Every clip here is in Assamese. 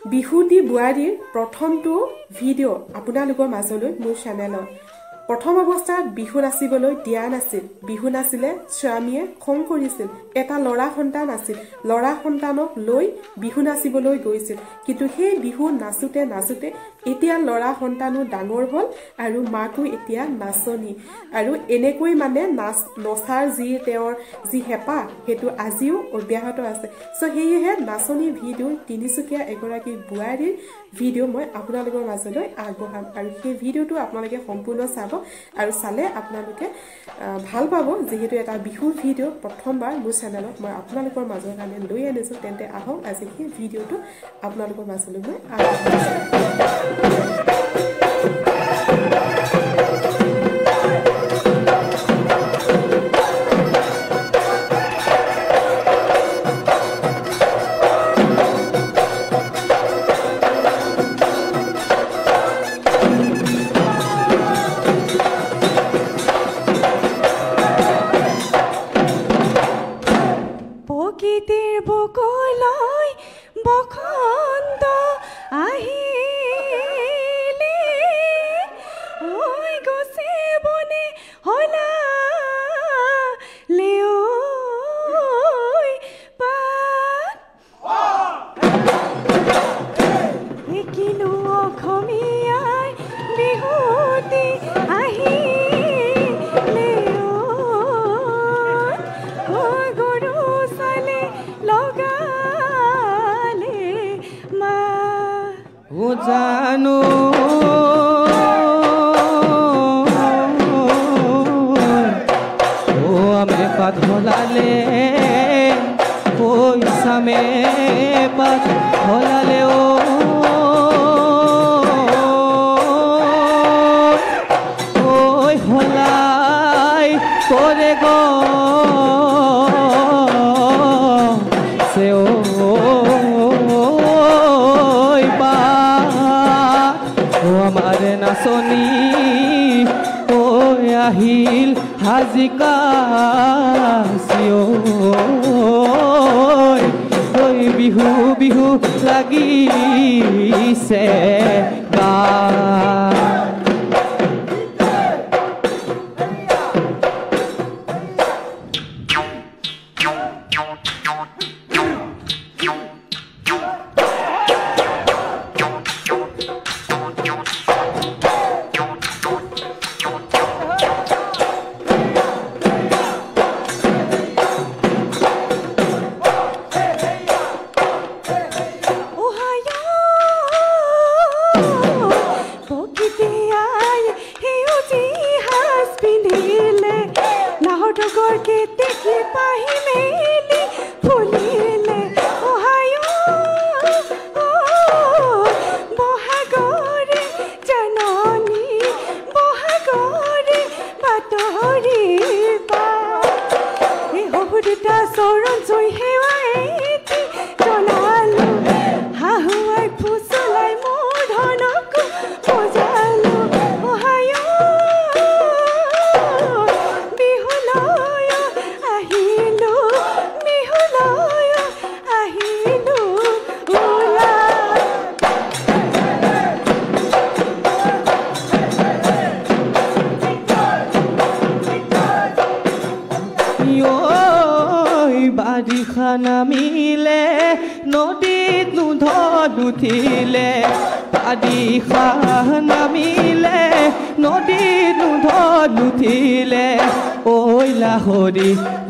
বিহুতি বুৱাৰীৰ প্ৰথমটো ভিডিঅ' আপোনালোকৰ মাজলৈ মোৰ চেনেলত প্ৰথম অৱস্থাত বিহু নাচিবলৈ দিয়া নাছিল বিহু নাচিলে স্বামীয়ে খং কৰিছিল এটা লৰা সন্তান আছিল লৰা সন্তানক লৈ বিহু নাচিবলৈ গৈছিল কিন্তু সেই বিহু নাচুতে নাচুতে এতিয়া লৰা সন্তানো ডাঙৰ হ'ল আৰু মাকো এতিয়া নাচনি আৰু এনেকৈ মানে নচাৰ যি হেপা হেতু আজিও অব্যাহত আছে সো হেয়ে নাচনি ভিডিঅ' তিনিচুকীয়া এগৰাকী বুৱাৰীৰ ভিডিঅ' মই আপোনালোকৰ মাজলৈ আগবঢ়াম আৰু সেই ভিডিঅ'টো আপোনালোকে সম্পূৰ্ণ চাব আৰু চালে আপোনালোকে ভাল পাব যেহেতু এটা বিহু ভিডিঅ' প্ৰথমবাৰ মোৰ চেনেলত মই আপোনালোকৰ মাজৰ কাৰণে লৈ আনিছো তেন্তে আহক আজি সেই ভিডিঅ'টো আপোনালোকৰ মাজলৈ মই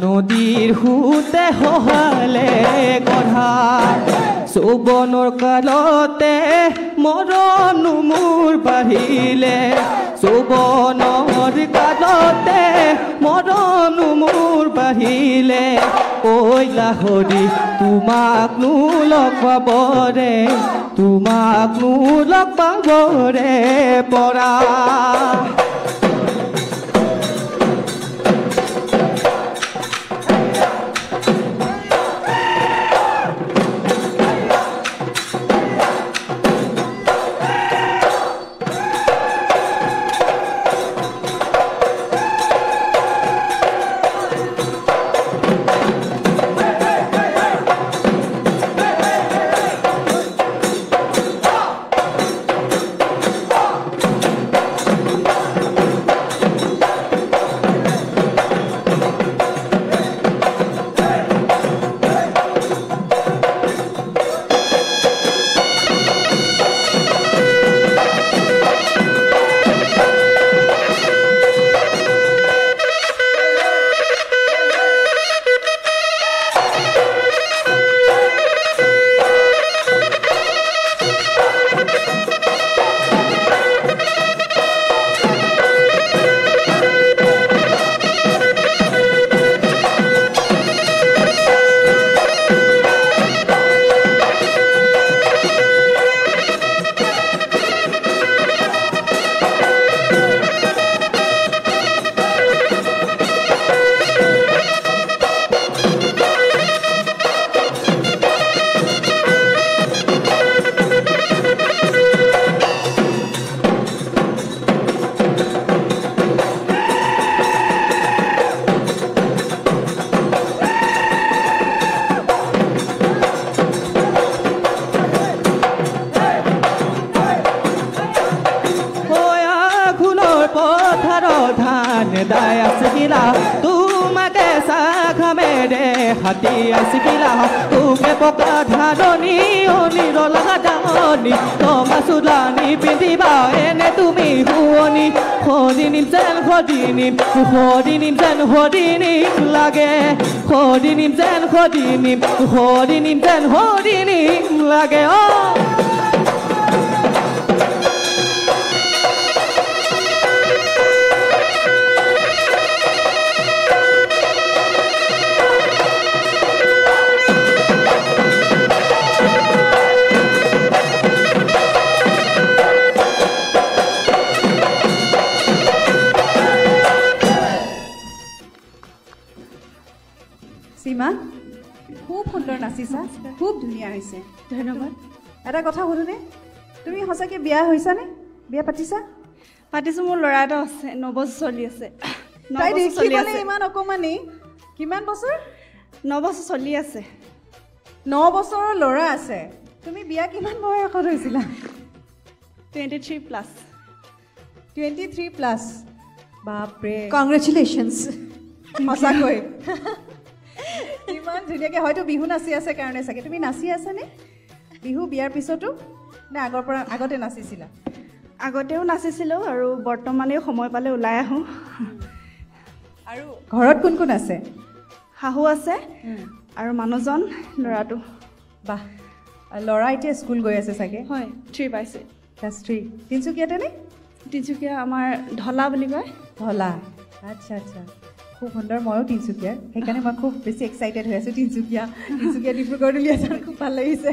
নদীৰ হুতে হহালে গঢ়া চৌবনৰ কালতে মৰণো মোৰ বাঢ়িলে চৌবনৰ কালতে মৰণো মোৰ বাঢ়িলে ঐ লাহৰি তোমাকনো লগ পাবৰে পৰা বিদায় আসিলা তোমাকে সাঘামেৰে হাতী আসিলা তোকে পকা ধাৰণি অনিৰ লগা ডাঙনি ৰঙা চোলানি পিন্ধিবা এনে তুমি শুৱনি সদিনিম যেন সদিনিম সদিনিম যেন সদিনিম লাগে সদিনিম যেন সদিনিম সদিনিম যেন সদিনিম লাগে সীমা খুব সুন্দৰ নাচিছা খুব ধুনীয়া হৈছে ধন্যবাদ এটা কথা সুধোনে তুমি সঁচাকৈ বিয়া হৈছানে বিয়া পাতিছা পাতিছোঁ মোৰ ল'ৰা এটা আছে 9 বছৰ চলি আছে তাই দেখিবলৈ ইমান অকণমানি কিমান বছৰ 9 বছৰ চলি আছে 9 বছৰৰ ল'ৰা আছে তুমি বিয়া কিমান বয়সত হৈছিলা 23+. 23+ বাপৰে কংগ্ৰেচুলেশ্যনছ সঁচাকৈ ইমান ধুনীয়াকৈ হয়তো বিহু নাচি আছে কাৰণে চাগে তুমি নাচি আছানে বিহু বিয়াৰ পিছতো নে আগতে নাচিছিলা আগতেও নাচিছিলোঁ আৰু বৰ্তমানেও সময় পালে ওলাই আহোঁ আৰু ঘৰত কোন কোন আছে শাহু আছে আৰু মানুহজন ল'ৰাটো বাহ ল'ৰা এতিয়া স্কুল গৈ আছে চাগে হয় 3 পাইছে ক্লাছ 3 তিনিচুকীয়াতে নে তিনিচুকীয়া আমাৰ ঢলা বুলি কয় ঢলা আচ্ছা আচ্ছা খুব সুন্দৰ ময়ো তিনিচুকীয়াৰ সেইকাৰণে মই খুব বেছি এক্সাইটেড হৈ আছোঁ তিনিচুকীয়া ডিব্ৰুগড় উলিয়াইছে খুব ভাল লাগিছে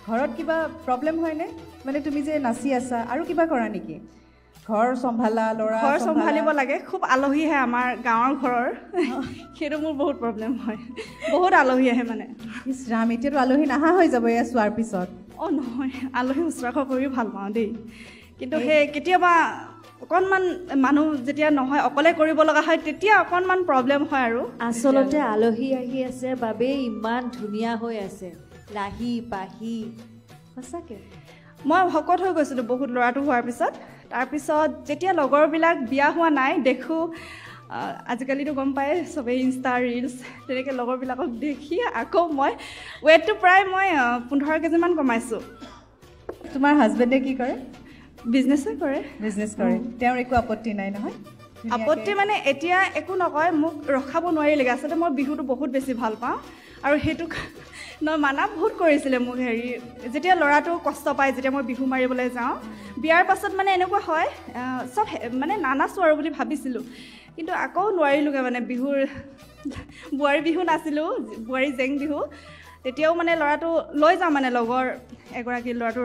ঘৰত কিবা প্ৰব্লেম হয়নে মানে তুমি যে নাচি আছা আৰু কিবা কৰা নেকি ঘৰ চম্ভালা ল'ৰা ঘৰ চম্ভালিব লাগে খুব আলহী আহে আমাৰ গাঁৱৰ ঘৰৰ সেইটো মোৰ বহুত প্ৰব্লেম হয় বহুত আলহী আহে মানে ইছ ৰাম এতিয়াতো আলহী নাহা হৈ যাব এয়া চোৱাৰ পিছত নহয় আলহী শুশ্ৰূষা কৰি ভাল পাওঁ দেই কিন্তু সেই কেতিয়াবা অকণমান মানুহ যেতিয়া নহয় অকলে কৰিব লগা হয় তেতিয়া অকণমান প্ৰব্লেম হয় আৰু আচলতে আলহী আহি আছে বাবে ইমান ধুনীয়া হৈ আছে লাহি পাহি সঁচাকৈ মই ভকত হৈ গৈছিলোঁ বহুত ল'ৰাটো হোৱাৰ পিছত তাৰপিছত যেতিয়া লগৰবিলাক বিয়া হোৱা নাই দেখোঁ আজিকালিতো গম পায় চবেই ইনষ্টা ৰিলছ তেনেকৈ লগৰবিলাকক দেখি আকৌ মই ৱেটটো প্ৰায় মই 15 কেজিমান কমাইছোঁ তোমাৰ হাজবেণ্ডে কি কৰে বিজনেছে কৰে তেওঁৰ একো আপত্তি নাই নহয় আপত্তি মানে এতিয়া একো নকয় মোক ৰখাব নোৱাৰিলেগৈ আচলতে মই বিহুটো বহুত বেছি ভাল পাওঁ আৰু সেইটো মানা বহুত কৰিছিলে মোক হেৰি যেতিয়া ল'ৰাটো কষ্ট পায় যেতিয়া মই বিহু মাৰিবলৈ যাওঁ বিয়াৰ পাছত মানে এনেকুৱা হয় চব মানে নানাচোঁ আৰু বুলি ভাবিছিলোঁ কিন্তু আকৌ নোৱাৰিলোঁগৈ মানে বিহুৰ বোৱাৰী বিহু নাছিলোঁ বোৱাৰী জেং বিহু তেতিয়াও মানে ল'ৰাটো লৈ যাওঁ মানে লগৰ এগৰাকী ল'ৰাটো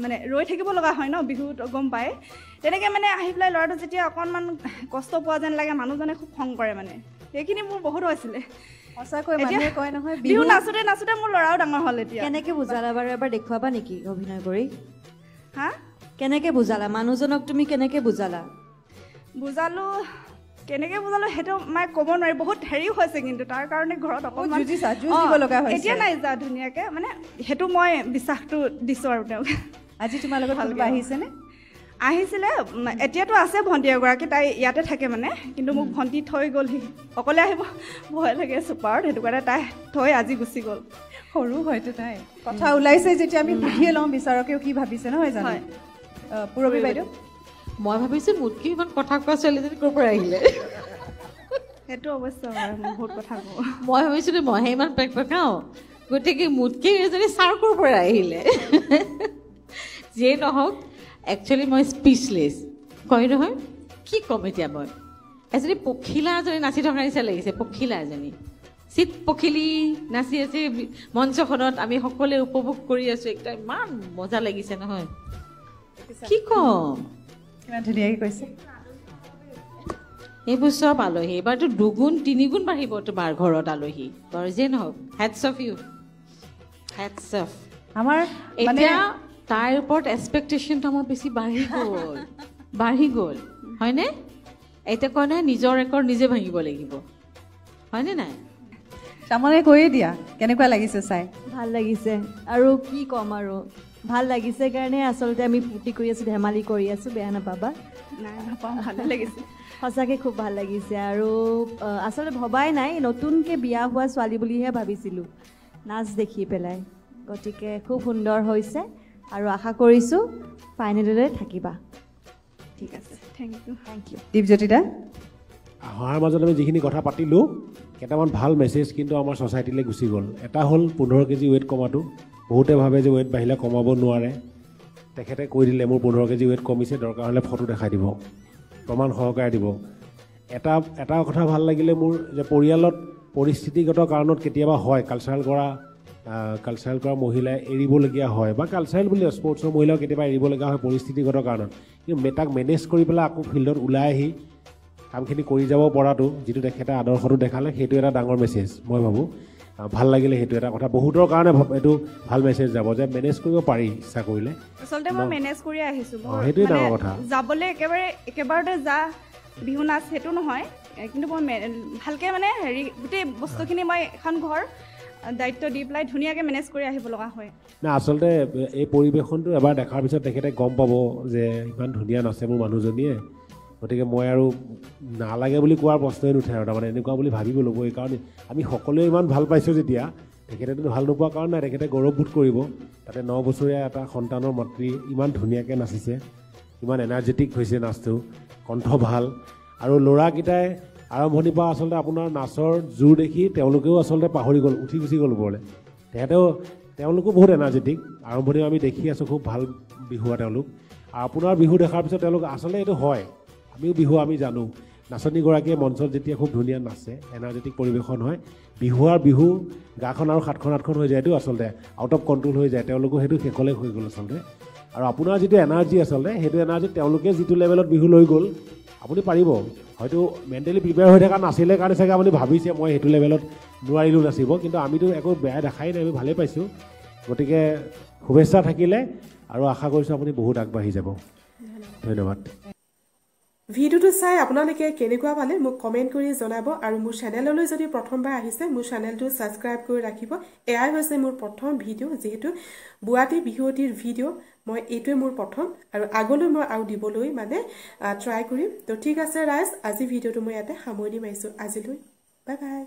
মানে ৰৈ থাকিব লগা হয় ন বিহুত গম পায় তেনেকৈ মানে আহি পেলাই ল'ৰাটো যেতিয়া অকণমান কষ্ট পোৱা যেন লাগে মানুহজনে খুব খং কৰে মানে সেইখিনি মোৰ বহুত হৈছিলে সঁচাকৈ মানুহে কয় নহয় বিহু নাচোঁতে নাচোঁতে মোৰ ল'ৰাও ডাঙৰ হ'ল এতিয়া কেনেকৈ বুজালা বাৰু এবাৰ দেখুৱাবা নেকি অভিনয় কৰি হা কেনেকৈ বুজালা মানুহজনক তুমি কেনেকৈ বুজালা বুজালোঁ সেইটো মই ক'ব নোৱাৰি বহুত হেৰিও হৈছে কিন্তু তাৰ কাৰণে ঘৰত অকণমান এতিয়া নাই যা ধুনীয়াকৈ মানে সেইটো মই বিশ্বাসটো দিছোঁ আৰু তেওঁক আজি তোমাৰ লগত ভালকৈ আহিছেনে আহিছিলে এতিয়াতো আছে ভণ্টি এগৰাকী তাই ইয়াতে থাকে মানে কিন্তু মোক ভণ্টি থৈ গ'লহি অকলে আহিব ভয় লাগে ছুপাৰত সেইটো কাৰণে তাই থৈ আজি গুচি গ'ল সৰু হয়তো তাই কথা ওলাইছে যেতিয়া আমি সুধিয়ে লওঁ বিচাৰকেও কি ভাবিছে নহয় জানো পুৰবী বাইদেউ মই ভাবিছোঁ মোতকৈ ইমান কথা কোৱা ছোৱালীজনী ক'ৰ পৰা আহিলে সেইটো অৱশ্যে হয় বহুত কথা কওঁ মই ভাবিছিলোঁ মইহে ইমান পেক পেকাওঁ গতিকে মোতকৈ এজনী ছাৰ ক'ৰ পৰা আহিলে যিয়ে নহওক একচুৱেলি মই স্পীচলেছ কয় নহয় কি ক'ম এতিয়া মই এজনী পখিলা এজনী নাচি থকা নিচিনা লাগিছে পখিলা এজনী চিট পখিলি নাচি আছে মঞ্চখনত আমি সকলোৱে উপভোগ কৰি আছোঁ একটা ইমান মজা লাগিছে নহয় কি ক'ম কিমান ধুনীয়াকৈ কৈছে এইবোৰ চব আলহী এইবাৰতো 2 গুণ 3 গুণ বাঢ়িব তোমাৰ ঘৰত আলহী বাৰু যিয়ে নহওক hats off you hats off আমাৰ এতিয়া তাইৰ ওপৰত এক্সপেক্টেশ্যনটো আমাৰ বেছি বাঢ়ি গ'ল হয়নে এতিয়া কয় নহয় নিজৰ ৰেকৰ্ড নিজে ভাঙিব লাগিব হয়নে নাই তাৰমানে কৈয়ে দিয়া কেনেকুৱা লাগিছে চাই ভাল লাগিছে আৰু কি ক'ম আৰু ভাল লাগিছে কাৰণে আচলতে আমি ফূৰ্তি কৰি আছোঁ ধেমালি কৰি আছোঁ বেয়া নাপাবা নাই নাপাওঁ, ভালে লাগিছে। সঁচাকৈ খুব ভাল লাগিছে আৰু আচলতে ভবাই নাই, নতুনকৈ বিয়া হোৱা ছোৱালী বুলিহে ভাবিছিলোঁ নাচ দেখি পেলাই। গতিকে খুব সুন্দৰ হৈছে আৰু আশা কৰিছোঁ ফাইনেললৈ থাকিবা। ঠিক আছে, থেংক ইউ। Thank you. দীপজ্যোতিদা, অহাৰ মাজত আমি যিখিনি কথা পাতিলোঁ, কেইটামান ভাল মেছেজ কিন্তু আমাৰ ছ'চাইটিলৈ গুচি গ'ল। এটা হ'ল 15 কেজি ৱেইট কমাটো। বহুতে ভাবে যে ৱেইট বাঢ়িলে কমাব নোৱাৰে। তেখেতে কৈ দিলে মোৰ 15 কেজি ৱেইট কমিছে, দৰকাৰ হ'লে ফটো দেখাই দিব, প্ৰমাণ সহকাৰে দিব। এটা কথা ভাল লাগিলে মোৰ যে পৰিয়ালত পৰিস্থিতিগত কাৰণত কেতিয়াবা হয় কালচাৰেল কৰা মহিলাই এৰিবলগীয়া হয়, বা কালচাৰেল বুলি স্পৰ্টছৰ মহিলাও কেতিয়াবা এৰিবলগীয়া হয় পৰিস্থিতিগত কাৰণত। কিন্তু তাক মেনেজ কৰি পেলাই আকৌ ফিল্ডত ওলাই আহি কামখিনি কৰি যাব পৰাটো, যিটো তেখেতে আদৰ্শটো দেখালে, সেইটো এটা ডাঙৰ মেছেজ মই ভাবোঁ। ভাল লাগিলে সেইটো এটা কথা। বহুতৰ কাৰণে এইটো ভাল মেছেজ যাব যে মেনেজ কৰিব পাৰি ইচ্ছা কৰিলে। আচলতে মই মেনেজ কৰি আহিছোঁ, সেইটোৱে ডাঙৰ কথা। যাবলৈ একেবাৰতে বিহু নাচ সেইটো নহয়, কিন্তু মই ভালকৈ মানে গোটেই বস্তুখিনি মই এখন ঘৰ দায়িত্ব দি পেলাই ধুনীয়াকৈ মেনেজ কৰি আহিব লগা হয়। নাই, আচলতে এই পৰিৱেশনটো এবাৰ দেখাৰ পিছত তেখেতে গম পাব যে ইমান ধুনীয়া নাচে মোৰ মানুহজনীয়ে, গতিকে মই আৰু নালাগে বুলি কোৱাৰ প্ৰশ্নই নুঠে আৰু তাৰমানে এনেকুৱা বুলি ভাবিব ল'ব। এইকাৰণে আমি সকলোৱে ইমান ভাল পাইছোঁ যেতিয়া, তেখেতেতো ভাল নোপোৱা কাৰণ নাই, তেখেতে গৌৰৱবোধ কৰিব। তাতে 9 বছৰীয়া এটা সন্তানৰ মাতৃ ইমান ধুনীয়াকৈ নাচিছে, ইমান এনাৰ্জেটিক হৈছে নাচটো, কণ্ঠ ভাল। আৰু ল'ৰাকেইটাই আৰম্ভণিৰ পৰা আচলতে আপোনাৰ নাচৰ জোৰ দেখি তেওঁলোকেও আচলতে পাহৰি গ'ল, উঠি গুচি গ'ল ওপৰলৈ। তেওঁলোকো বহুত এনাৰ্জেটিক। আৰম্ভণি আমি দেখি আছোঁ, খুব ভাল বিহুৱা তেওঁলোক। আৰু আপোনাৰ বিহু দেখাৰ পিছত তেওঁলোক আচলতে এইটো হয়, আমিও বিহু আমি জানো। নাচনীগৰাকীয়ে মঞ্চত যেতিয়া খুব ধুনীয়া নাচে, এনাৰ্জেটিক পৰিৱেশন হয়, বিহু গাখন আৰু 7খন 8খন হৈ যায়তো, আচলতে আউট অফ কণ্ট্ৰল হৈ যায়। তেওঁলোকো সেইটো শেষলৈ হৈ গ'ল আচলতে। আৰু আপোনাৰ যিটো এনাৰ্জি আচলতে, সেইটো এনাৰ্জি তেওঁলোকে যিটো লেভেলত বিহু লৈ গ'ল, আপুনি পাৰিব। হয়তো মেণ্টেলি প্ৰিপেয়াৰ হৈ থকা নাছিলে কাৰণে চাগে আপুনি ভাবিছে মই সেইটো লেভেলত নোৱাৰিলোঁ নাচিব, কিন্তু আমিতো একো বেয়া দেখাই নাই, আমি ভালেই পাইছোঁ। গতিকে শুভেচ্ছা থাকিলে আৰু আশা কৰিছোঁ আপুনি বহুত আগবাঢ়ি যাব। ধন্যবাদ। ভিডিঅ'টো চাই আপোনালোকে কেনেকুৱা পালে মোক কমেণ্ট কৰি জনাব। আৰু মোৰ চেনেললৈ যদি প্ৰথমবাৰ আহিছে, মোৰ চেনেলটো ছাবস্ক্ৰাইব কৰি ৰাখিব। এয়াই হৈছে মোৰ প্ৰথম ভিডিঅ', যিহেতু বুৱাটী বিহুৱতীৰ ভিডিঅ', মই এইটোৱে মোৰ প্ৰথম, আৰু আগলৈ মই আৰু দিবলৈ ট্ৰাই কৰিম। তো ঠিক আছে ৰাইজ, আজি ভিডিঅ'টো মই ইয়াতে সামৰণি মাৰিছোঁ। আজিলৈ বাই বাই।